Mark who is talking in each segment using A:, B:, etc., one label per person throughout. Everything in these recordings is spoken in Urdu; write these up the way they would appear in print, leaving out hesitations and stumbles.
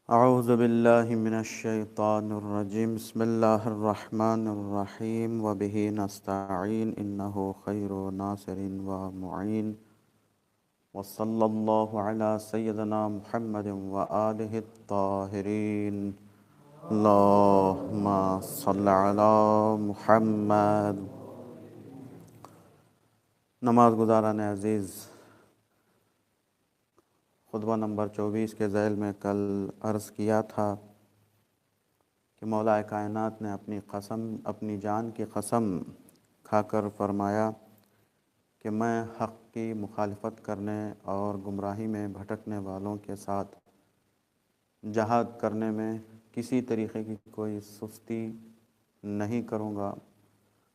A: اعوذ باللہ من الشیطان الرجیم بسم اللہ الرحمن الرحیم وبہ نستعین انہ خیر ناصر و معین وصلی اللہ علی سیدنا محمد وآلہ الطاہرین اللہم صل علی محمد۔ نماز گزاران عزیز، خطبہ نمبر 24 کے ذیل میں کل عرض کیا تھا کہ مولا کائنات نے اپنی جان کی قسم کھا کر فرمایا کہ میں حق کی مخالفت کرنے اور گمراہی میں بھٹکنے والوں کے ساتھ جہاد کرنے میں کسی طریقے کی کوئی سستی نہیں کروں گا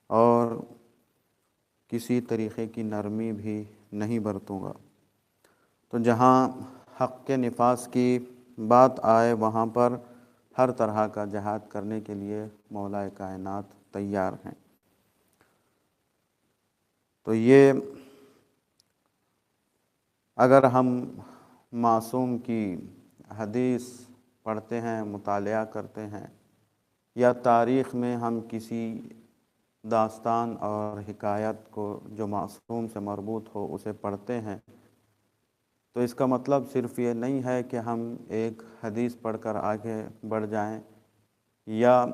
A: اور کسی طریقے کی نرمی بھی نہیں برتوں گا۔ تو جہاں حق کے نفاذ کی بات آئے وہاں پر ہر طرح کا جہاد کرنے کے لیے مولا کائنات تیار ہیں۔ تو یہ اگر ہم معصوم کی حدیث پڑھتے ہیں، مطالعہ کرتے ہیں، یا تاریخ میں ہم کسی داستان اور حکایت کو جو معصوم سے مربوط ہو اسے پڑھتے ہیں، تو اس کا مطلب صرف یہ نہیں ہے کہ ہم ایک حدیث پڑھ کر آگے بڑھ جائیں یا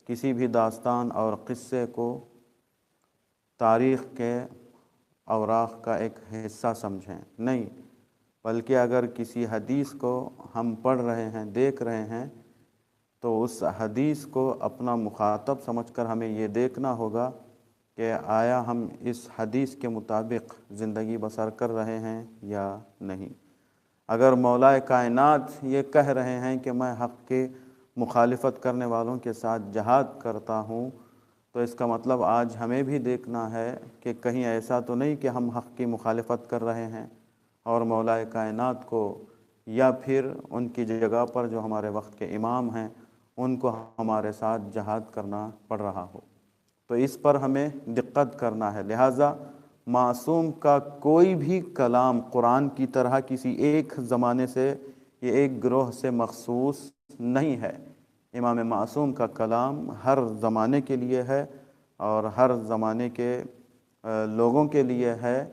A: کسی بھی داستان اور قصے کو تاریخ کے اوراق کا ایک حصہ سمجھیں، نہیں، بلکہ اگر کسی حدیث کو ہم پڑھ رہے ہیں، دیکھ رہے ہیں، تو اس حدیث کو اپنا مخاطب سمجھ کر ہمیں یہ دیکھنا ہوگا کہ آیا ہم اس حدیث کے مطابق زندگی بسر کر رہے ہیں یا نہیں۔ اگر مولا کائنات یہ کہہ رہے ہیں کہ میں حق کی مخالفت کرنے والوں کے ساتھ جہاد کرتا ہوں، تو اس کا مطلب آج ہمیں بھی دیکھنا ہے کہ کہیں ایسا تو نہیں کہ ہم حق کی مخالفت کر رہے ہیں اور مولا کائنات کو یا پھر ان کی جگہ پر جو ہمارے وقت کے امام ہیں ان کو ہمارے ساتھ جہاد کرنا پڑ رہا ہو۔ تو اس پر ہمیں دقت کرنا ہے، لہٰذا معصوم کا کوئی بھی کلام قرآن کی طرح کسی ایک زمانے سے یا ایک گروہ سے مخصوص نہیں ہے۔ امام معصوم کا کلام ہر زمانے کے لیے ہے اور ہر زمانے کے لوگوں کے لیے ہے،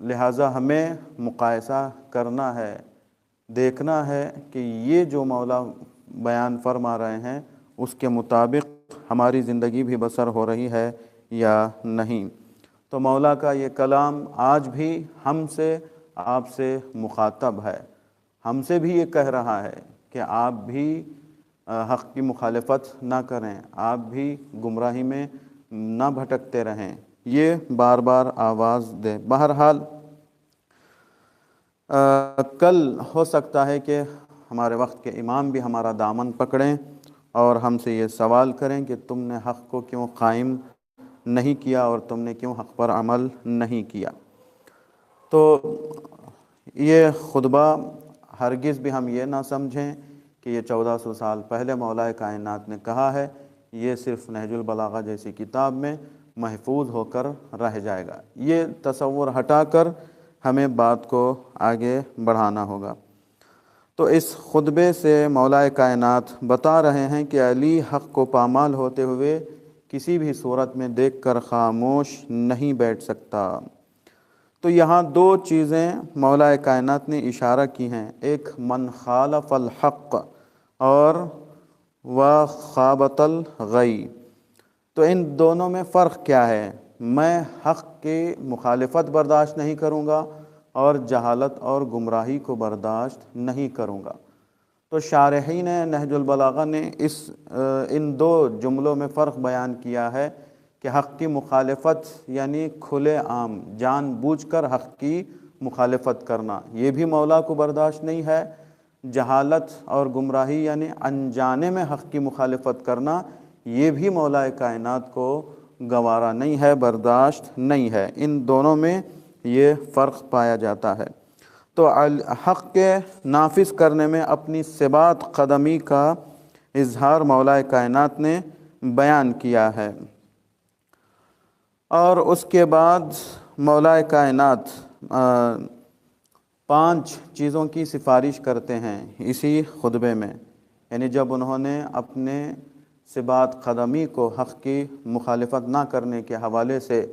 A: لہٰذا ہمیں مقایسہ کرنا ہے، دیکھنا ہے کہ یہ جو مولا بیان فرما رہے ہیں اس کے مطابق ہماری زندگی بھی بسر ہو رہی ہے یا نہیں۔ تو مولا کا یہ کلام آج بھی ہم سے، آپ سے مخاطب ہے، ہم سے بھی یہ کہہ رہا ہے کہ آپ بھی حق کی مخالفت نہ کریں، آپ بھی گمراہی میں نہ بھٹکتے رہیں، یہ بار بار آواز دے۔ بہرحال کل ہو سکتا ہے کہ ہمارے وقت کے امام بھی ہمارا دامن پکڑیں اور ہم سے یہ سوال کریں کہ تم نے حق کو کیوں قائم نہیں کیا اور تم نے کیوں حق پر عمل نہیں کیا۔ تو یہ خطبہ ہرگز بھی ہم یہ نہ سمجھیں کہ یہ 1400 سال پہلے مولا کائنات نے کہا ہے، یہ صرف نہج البلاغہ جیسی کتاب میں محفوظ ہو کر رہ جائے گا۔ یہ تصور ہٹا کر ہمیں بات کو آگے بڑھانا ہوگا۔ تو اس خطبے سے مولا کائنات بتا رہے ہیں کہ علی حق کو پامال ہوتے ہوئے کسی بھی صورت میں دیکھ کر خاموش نہیں بیٹھ سکتا۔ تو یہاں دو چیزیں مولا کائنات نے اشارہ کی ہیں، ایک من خالف الحق اور وخابت الغی۔ تو ان دونوں میں فرق کیا ہے؟ میں حق کی مخالفت برداشت نہیں کروں گا اور جہالت اور گمراہی کو برداشت نہیں کروں گا۔ تو شارحین نہج البلاغہ نے ان دو جملوں میں فرق بیان کیا ہے کہ حق کی مخالفت یعنی کھلے عام جان بوجھ کر حق کی مخالفت کرنا، یہ بھی مولا کو برداشت نہیں ہے۔ جہالت اور گمراہی یعنی انجانے میں حق کی مخالفت کرنا، یہ بھی مولا کائنات کو گوارا نہیں ہے، برداشت نہیں ہے۔ ان دونوں میں یہ فرق پایا جاتا ہے۔ تو حق کے نافذ کرنے میں اپنی ثبات قدمی کا اظہار مولا کائنات نے بیان کیا ہے، اور اس کے بعد مولا کائنات 5 چیزوں کی سفارش کرتے ہیں اسی خطبے میں، یعنی جب انہوں نے اپنے ثبات قدمی کو حق کی مخالفت نہ کرنے کے حوالے سے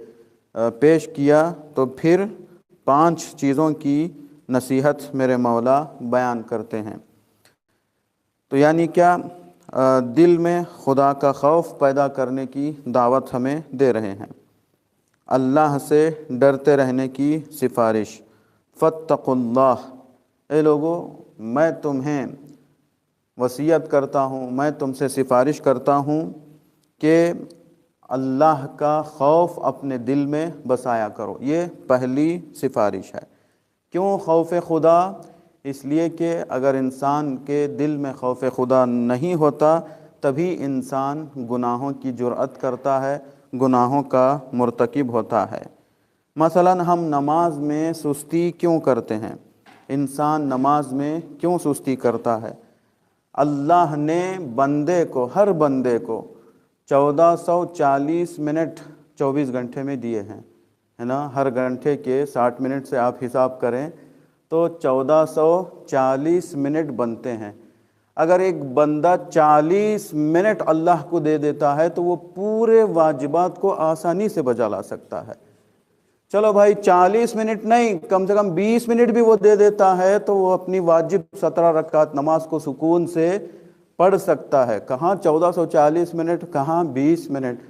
A: پیش کیا تو پھر 5 چیزوں کی نصیحت میرے مولا بیان کرتے ہیں۔ تو یعنی کیا؟ دل میں خدا کا خوف پیدا کرنے کی دعوت ہمیں دے رہے ہیں، اللہ سے ڈرتے رہنے کی سفارش۔ فاتقوا اللہ، اے لوگو میں تمہیں وصیت کرتا ہوں، میں تم سے سفارش کرتا ہوں کہ اللہ کا خوف اپنے دل میں بسایا کرو۔ یہ پہلی سفارش ہے۔ کیوں خوف خدا؟ اس لیے کہ اگر انسان کے دل میں خوف خدا نہیں ہوتا تبھی انسان گناہوں کی جرأت کرتا ہے، گناہوں کا مرتکب ہوتا ہے۔ مثلا ہم نماز میں سستی کیوں کرتے ہیں؟ انسان نماز میں کیوں سستی کرتا ہے؟ اللہ نے بندے کو، ہر بندے کو 1440 منٹ 24 گھنٹے میں دیے ہیں، ہے نا؟ ہر گھنٹے کے 60 منٹ سے آپ حساب کریں تو 1440 منٹ بنتے ہیں۔ اگر ایک بندہ 40 منٹ اللہ کو دے دیتا ہے تو وہ پورے واجبات کو آسانی سے بجا لا سکتا ہے۔ چلو بھائی 40 منٹ نہیں، کم سے کم 20 منٹ بھی وہ دے دیتا ہے تو وہ اپنی واجب 17 رکعت نماز کو سکون سے پڑھ سکتا ہے۔ کہاں 1440 منٹ، کہاں 20 منٹ؟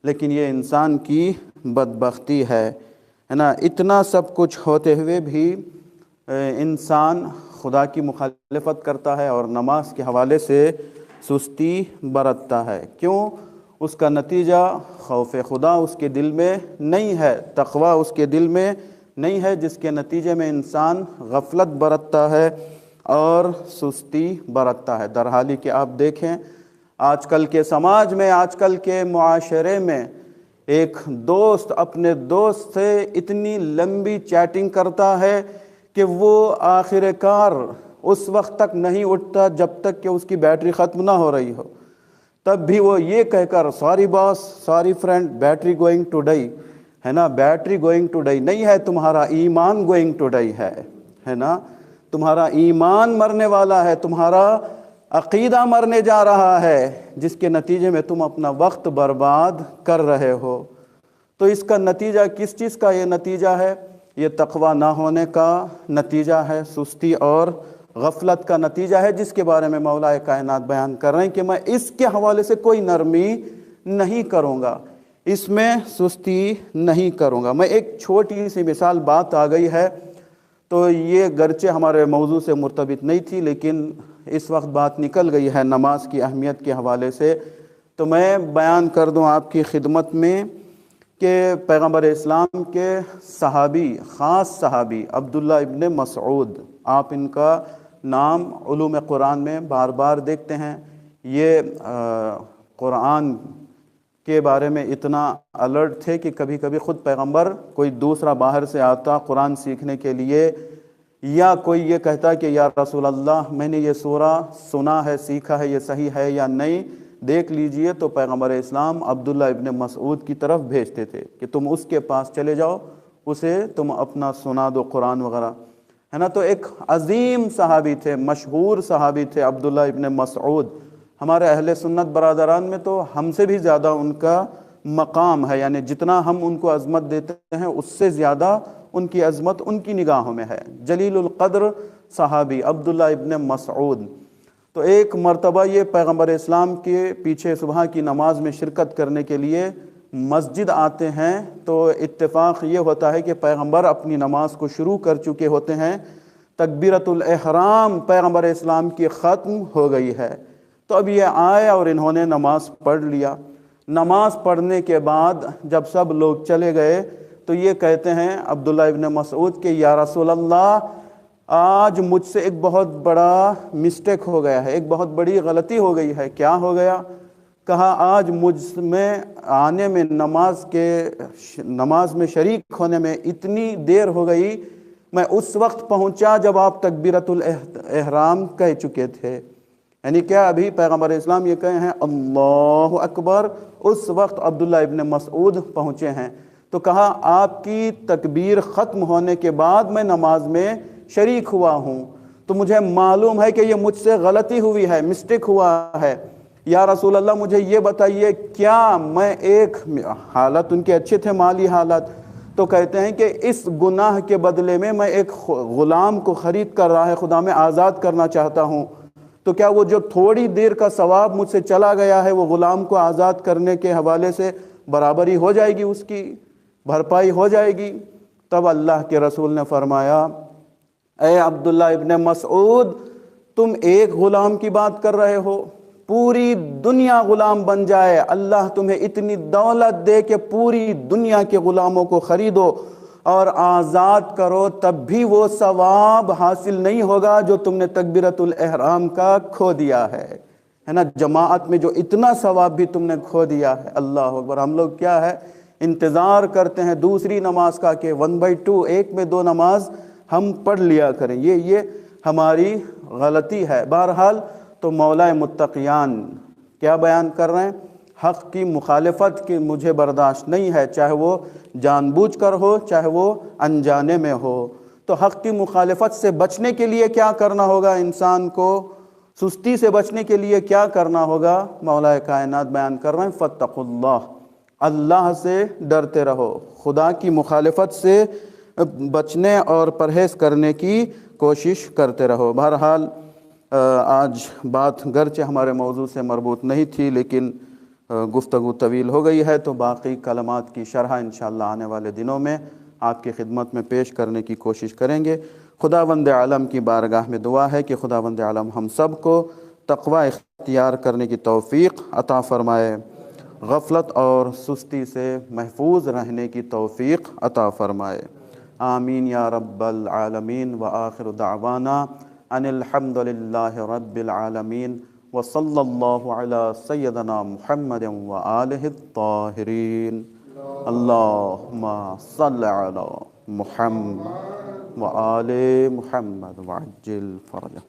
A: لیکن یہ انسان کی بدبختی ہے نا؟ اتنا سب کچھ ہوتے ہوئے بھی انسان خدا کی مخالفت کرتا ہے اور نماز کے حوالے سے سستی برتتا ہے۔ کیوں؟ اس کا نتیجہ خوف خدا اس کے دل میں نہیں ہے، تقوی اس کے دل میں نہیں ہے، جس کے نتیجے میں انسان غفلت برتتا ہے اور سستی برتتا ہے۔ درحالی کہ آپ دیکھیں آج کل کے سماج میں، آج کل کے معاشرے میں ایک دوست اپنے دوست سے اتنی لمبی چیٹنگ کرتا ہے کہ وہ آخر کار اس وقت تک نہیں اٹھتا جب تک کہ اس کی بیٹری ختم نہ ہو رہی ہو، تب بھی وہ یہ کہہ کر sorry boss, sorry friend, battery going to die, ہے نا؟ بیٹری گوئنگ ٹو ڈائی نہیں ہے، تمہارا ایمان گوئنگ ٹو ڈائی ہے نا؟ تمہارا ایمان مرنے والا ہے، تمہارا عقیدہ مرنے جا رہا ہے، جس کے نتیجے میں تم اپنا وقت برباد کر رہے ہو۔ تو اس کا نتیجہ کس چیز کا یہ نتیجہ ہے؟ یہ تقوی نہ ہونے کا نتیجہ ہے، سستی اور غفلت کا نتیجہ ہے، جس کے بارے میں مولا کائنات بیان کر رہے ہیں کہ میں اس کے حوالے سے کوئی نرمی نہیں کروں گا، اس میں سستی نہیں کروں گا۔ میں ایک چھوٹی سی مثال، بات آ گئی ہے تو یہ گرچہ ہمارے موضوع سے مرتبط نہیں تھی لیکن اس وقت بات نکل گئی ہے نماز کی اہمیت کے حوالے سے، تو میں بیان کر دوں آپ کی خدمت میں کہ پیغمبر اسلام کے صحابی، خاص صحابی عبداللہ ابن مسعود، آپ ان کا نام علوم قرآن میں بار بار دیکھتے ہیں۔ یہ قرآن کے بارے میں اتنا الرٹ تھے کہ کبھی کبھی خود پیغمبر، کوئی دوسرا باہر سے آتا قرآن سیکھنے کے لیے، یا کوئی یہ کہتا کہ یا رسول اللہ میں نے یہ سورہ سنا ہے، سیکھا ہے، یہ صحیح ہے یا نہیں، دیکھ لیجئے، تو پیغمبر اسلام عبداللہ ابن مسعود کی طرف بھیجتے تھے کہ تم اس کے پاس چلے جاؤ، اسے تم اپنا سنا دو قرآن وغیرہ، ہے نا؟ تو ایک عظیم صحابی تھے، مشہور صحابی تھے عبداللہ ابن مسعود۔ ہمارے اہل سنت برادران میں تو ہم سے بھی زیادہ ان کا مقام ہے، یعنی جتنا ہم ان کو عظمت دیتے ہیں اس سے زیادہ ان کی عظمت ان کی نگاہوں میں ہے۔ جلیل القدر صحابی عبداللہ ابن مسعود، تو ایک مرتبہ یہ پیغمبر اسلام کے پیچھے صبح کی نماز میں شرکت کرنے کے لیے مسجد آتے ہیں، تو اتفاق یہ ہوتا ہے کہ پیغمبر اپنی نماز کو شروع کر چکے ہوتے ہیں، تکبیرۃ الاحرام پیغمبر اسلام کی ختم ہو گئی ہے، تو اب یہ آئے اور انہوں نے نماز پڑھ لیا۔ نماز پڑھنے کے بعد جب سب لوگ چلے گئے تو یہ کہتے ہیں عبداللہ ابن مسعود کہ یا رسول اللہ، آج مجھ سے ایک بہت بڑا مسٹیک ہو گیا ہے، ایک بہت بڑی غلطی ہو گئی ہے۔ کیا ہو گیا؟ کہا آج مجھ میں آنے میں، نماز میں شریک ہونے میں اتنی دیر ہو گئی، میں اس وقت پہنچا جب آپ تکبیرۃ الاحرام کہہ چکے تھے۔ یعنی کیا؟ ابھی پیغمبر اسلام یہ کہے ہیں اللہ اکبر، اس وقت عبداللہ ابن مسعود پہنچے ہیں، تو کہا آپ کی تکبیر ختم ہونے کے بعد میں نماز میں شریک ہوا ہوں تو مجھے معلوم ہے کہ یہ مجھ سے غلطی ہوئی ہے، مسٹیک ہوا ہے، یا رسول اللہ مجھے یہ بتائیے کیا میں ایک حالت ان کے اچھے تھے مالی حالت، تو کہتے ہیں کہ اس گناہ کے بدلے میں ایک غلام کو خرید کر راہ خدا میں آزاد کرنا چاہتا ہوں، تو کیا وہ جو تھوڑی دیر کا ثواب مجھ سے چلا گیا ہے وہ غلام کو آزاد کرنے کے حوالے سے برابری ہو جائے گی، اس کی بھرپائی ہو جائے گی؟ تب اللہ کے رسول نے فرمایا اے عبداللہ ابن مسعود، تم ایک غلام کی بات کر رہے ہو، پوری دنیا غلام بن جائے، اللہ تمہیں اتنی دولت دے کہ پوری دنیا کے غلاموں کو خریدو اور آزاد کرو، تب بھی وہ ثواب حاصل نہیں ہوگا جو تم نے تکبیرۃ الاحرام کا کھو دیا ہے نا، جماعت میں جو اتنا ثواب بھی تم نے کھو دیا ہے۔ اللہ اکبر! ہم لوگ کیا ہے انتظار کرتے ہیں دوسری نماز کا کہ 1/2 ایک میں 2 نماز ہم پڑھ لیا کریں، یہ ہماری غلطی ہے۔ بہرحال تو مولا متقیان کیا بیان کر رہے ہیں؟ حق کی مخالفت کی مجھے برداشت نہیں ہے، چاہے وہ جان بوجھ کر ہو چاہے وہ انجانے میں ہو۔ تو حق کی مخالفت سے بچنے کے لیے کیا کرنا ہوگا انسان کو؟ سستی سے بچنے کے لیے کیا کرنا ہوگا؟ مولا کائنات بیان کر رہے ہیں فاتقوا اللہ، اللہ سے ڈرتے رہو، خدا کی مخالفت سے بچنے اور پرہیز کرنے کی کوشش کرتے رہو۔ بہرحال آج بات گرچہ ہمارے موضوع سے مربوط نہیں تھی لیکن گفتگو طویل ہو گئی ہے، تو باقی کلمات کی شرح انشاءاللہ آنے والے دنوں میں آپ کی خدمت میں پیش کرنے کی کوشش کریں گے۔ خداوند عالم کی بارگاہ میں دعا ہے کہ خداوند عالم ہم سب کو تقوی اختیار کرنے کی توفیق عطا فرمائے، غفلت اور سستی سے محفوظ رہنے کی توفیق عطا فرمائے، آمین یا رب العالمین۔ وآخر دعوانا ان الحمد للہ رب العالمین، وصلی اللہ علی سیدنا محمد وآلہ الطاہرین، اللہم صل علی محمد وآل محمد وعجل فرجہ۔